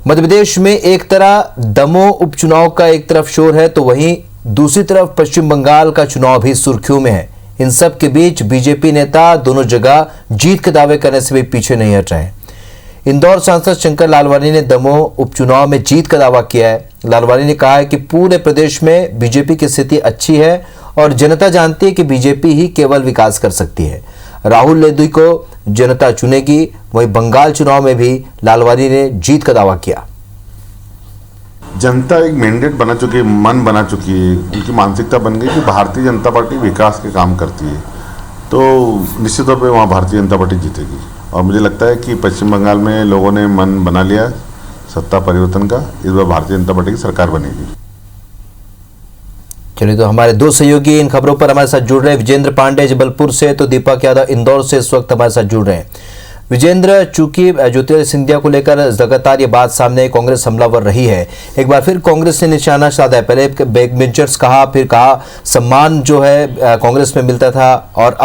मध्य प्रदेश में एक तरह दमोह उपचुनाव का एक तरफ शोर है तो वहीं दूसरी तरफ पश्चिम बंगाल का चुनाव भी सुर्खियों में है। इन सब के बीच बीजेपी नेता दोनों जगह जीत के दावे करने से भी पीछे नहीं हट रहे हैं। इंदौर सांसद शंकर लालवानी ने दमोह उपचुनाव में जीत का दावा किया है। लालवानी ने कहा है कि पूरे प्रदेश में बीजेपी की स्थिति अच्छी है और जनता जानती है कि बीजेपी ही केवल विकास कर सकती है। राहुल लेदुई को जनता चुनेगी। वहीं बंगाल चुनाव में भी लालवानी ने जीत का दावा किया। जनता एक मैंडेट बना चुकी है, मन बना चुकी है, उनकी मानसिकता बन गई कि भारतीय जनता पार्टी विकास के काम करती है, तो निश्चित तौर पे वहाँ भारतीय जनता पार्टी जीतेगी। और मुझे लगता है कि पश्चिम बंगाल में लोगों ने मन बना लिया सत्ता परिवर्तन का, इस बार भारतीय जनता पार्टी की सरकार बनेगी। चलिए, तो हमारे दो सहयोगी इन खबरों पर हमारे साथ जुड़ रहे हैं। विजेंद्र पांडे जबलपुर से, तो दीपक यादव इंदौर से इस वक्त हमारे साथ जुड़ रहे हैं। विजेंद्र, चूंकि ज्योतिरादित्य सिंधिया को लेकर लगातार ये बात सामने कांग्रेस हमलावर रही है, एक बार फिर कांग्रेस ने निशाना साधा है। पहले बैक बेंचर्स कहा, फिर कहा सम्मान जो है कांग्रेस में मिलता था, और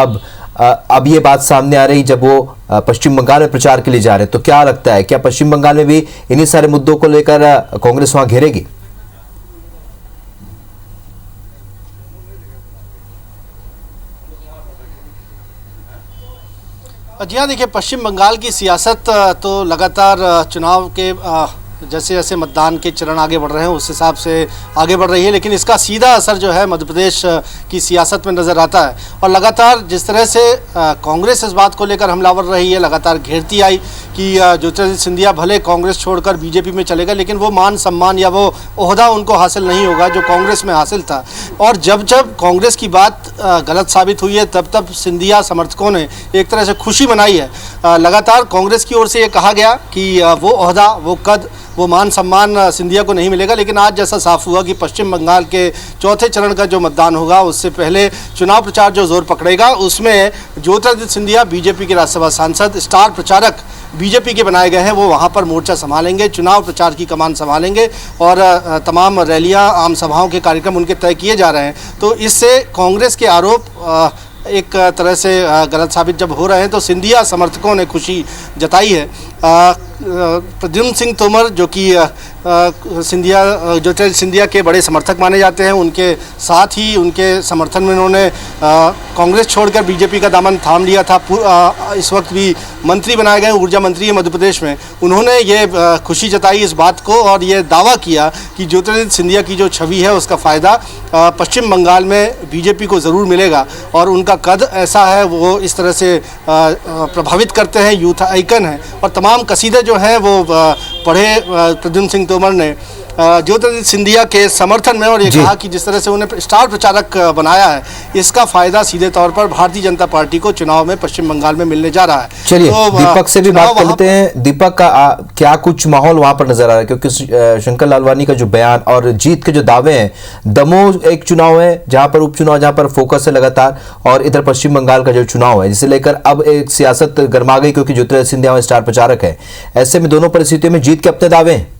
अब ये बात सामने आ रही जब वो पश्चिम बंगाल में प्रचार के लिए जा रहे हैं। तो क्या लगता है, क्या पश्चिम बंगाल में भी इन्हीं सारे मुद्दों को लेकर कांग्रेस वहां घेरेगी? जी हाँ, देखिए, पश्चिम बंगाल की सियासत तो लगातार चुनाव के जैसे जैसे मतदान के चरण आगे बढ़ रहे हैं उस हिसाब से आगे बढ़ रही है, लेकिन इसका सीधा असर जो है मध्य प्रदेश की सियासत में नज़र आता है। और लगातार जिस तरह से कांग्रेस इस बात को लेकर हमलावर रही है, लगातार घेरती आई कि ज्योतिरादित्य सिंधिया भले कांग्रेस छोड़कर बीजेपी में चलेगा, लेकिन वो मान सम्मान या वो ओहदा उनको हासिल नहीं होगा जो कांग्रेस में हासिल था। और जब जब कांग्रेस की बात गलत साबित हुई है, तब तब सिंधिया समर्थकों ने एक तरह से खुशी मनाई है। लगातार कांग्रेस की ओर से ये कहा गया कि वो ओहदा, वो कद, वो मान सम्मान सिंधिया को नहीं मिलेगा। लेकिन आज जैसा साफ हुआ कि पश्चिम बंगाल के चौथे चरण का जो मतदान होगा, उससे पहले चुनाव प्रचार जो जोर पकड़ेगा, उसमें ज्योतिरादित्य सिंधिया बीजेपी के राज्यसभा सांसद, स्टार प्रचारक बीजेपी के बनाए गए हैं, वो वहाँ पर मोर्चा संभालेंगे, चुनाव प्रचार की कमान संभालेंगे और तमाम रैलियाँ, आम सभाओं के कार्यक्रम उनके तय किए जा रहे हैं। तो इससे कांग्रेस के आरोप एक तरह से गलत साबित जब हो रहे हैं, तो सिंधिया समर्थकों ने खुशी जताई है। प्रद्युम्न सिंह तोमर, जो कि ज्योतिरादित्य सिंधिया के बड़े समर्थक माने जाते हैं, उनके साथ ही उनके समर्थन में उन्होंने कांग्रेस छोड़कर बीजेपी का दामन थाम लिया था। इस वक्त भी मंत्री बनाए गए, ऊर्जा मंत्री है मध्य प्रदेश में। उन्होंने ये खुशी जताई इस बात को और ये दावा किया कि ज्योतिरादित्य सिंधिया की जो छवि है उसका फ़ायदा पश्चिम बंगाल में बीजेपी को ज़रूर मिलेगा। और उनका कद ऐसा है, वो इस तरह से प्रभावित करते हैं, यूथ आइकन है। और तमाम कसीदे जो हैं वो पढ़े प्रद्युम्न सिंह तोमर ने ज्योतिरादित्य सिंधिया के समर्थन में, और ये कहा कि जिस तरह से उन्हें स्टार प्रचारक बनाया है, इसका फायदा सीधे तौर पर भारतीय जनता पार्टी को चुनाव में पश्चिम बंगाल में मिलने जा रहा है। चलिए, तो दीपक से भी बात कर लेते हैं। दीपक का क्या कुछ माहौल वहां पर नजर आ रहा है, क्योंकि शंकर लालवानी का जो बयान और जीत के जो दावे हैं, दमोह एक चुनाव है जहां पर उपचुनाव, जहां पर फोकस है लगातार, और इधर पश्चिम बंगाल का जो चुनाव है, जिसे लेकर अब एक सियासत गर्मा गई क्योंकि ज्योतिरादित्य सिंधिया स्टार प्रचारक है। ऐसे में दोनों परिस्थितियों में जीत के अपने दावे हैं।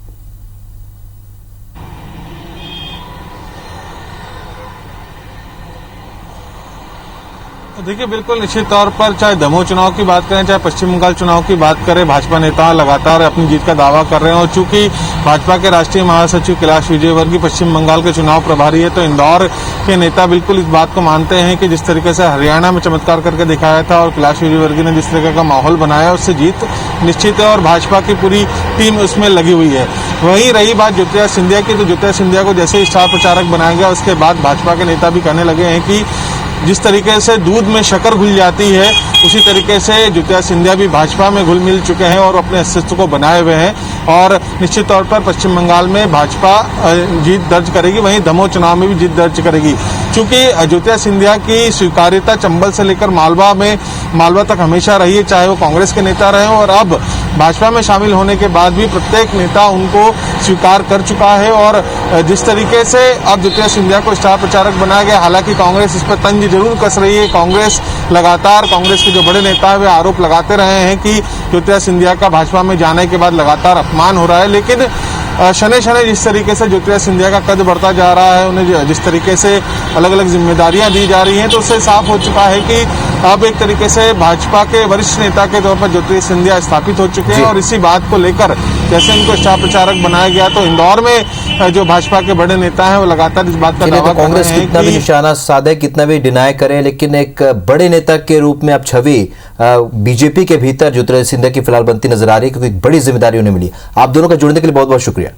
देखिए, बिल्कुल निश्चित तौर पर चाहे दमोह चुनाव की बात करें, चाहे पश्चिम बंगाल चुनाव की बात करें, भाजपा नेता लगातार अपनी जीत का दावा कर रहे हैं। और चूंकि भाजपा के राष्ट्रीय महासचिव कैलाश विजयवर्गीय पश्चिम बंगाल के चुनाव प्रभारी है, तो इंदौर के नेता बिल्कुल इस बात को मानते हैं कि जिस तरीके से हरियाणा में चमत्कार करके दिखाया था और कैलाश विजयवर्गीय ने जिस तरीके का माहौल बनाया, उससे जीत निश्चित है और भाजपा की पूरी टीम उसमें लगी हुई है। वहीं रही बात ज्योतिरादित्य सिंधिया की, तो ज्योतिरादित्य सिंधिया को जैसे ही स्टार प्रचारक बनाया गया, उसके बाद भाजपा के नेता भी कहने लगे हैं कि जिस तरीके से दूध में शक्कर घुल जाती है, उसी तरीके से ज्योतिरादित्य सिंधिया भी भाजपा में घुल मिल चुके हैं और अपने अस्तित्व को बनाए हुए हैं। और निश्चित तौर पर पश्चिम बंगाल में भाजपा जीत दर्ज करेगी, वहीं दमोह चुनाव में भी जीत दर्ज करेगी। चूंकि ज्योतिरादित्य सिंधिया की स्वीकार्यता चंबल से लेकर मालवा तक हमेशा रही है, चाहे वो कांग्रेस के नेता रहे और अब भाजपा में शामिल होने के बाद भी प्रत्येक नेता उनको स्वीकार कर चुका है। और जिस तरीके से अब ज्योतिरादित्य सिंधिया को स्टार प्रचारक बनाया गया, हालांकि कांग्रेस इस पर तंज जरूर कस रही है। कांग्रेस के जो बड़े नेता है वे आरोप लगाते रहे हैं कि ज्योतिरादित्य सिंधिया का भाजपा में जाने के बाद लगातार अपमान हो रहा है। लेकिन शनै शनै जिस तरीके से ज्योतिरादित्य सिंधिया का कद बढ़ता जा रहा है, उन्हें जिस तरीके से अलग अलग जिम्मेदारियां दी जा रही हैं, तो उससे साफ हो चुका है कि अब एक तरीके से भाजपा के वरिष्ठ नेता के तौर पर ज्योतिरादित्य सिंधिया स्थापित हो चुके हैं और इसी बात को लेकर जैसे उनको स्टार प्रचारक बनाया गया, तो इंदौर में जो भाजपा के बड़े नेता हैं वो लगातार इस बात का दावा कर कांग्रेस रहे हैं कितना भी कि निशाना साधे, कितना भी डिनाई करे, लेकिन एक बड़े नेता के रूप में अब छवि बीजेपी के भीतर ज्योतिरादित्य सिंधिया की फिलहाल बनती नजर आ रही है, क्योंकि बड़ी जिम्मेदारी उन्हें मिली। आप दोनों का जुड़ने के लिए बहुत बहुत शुक्रिया।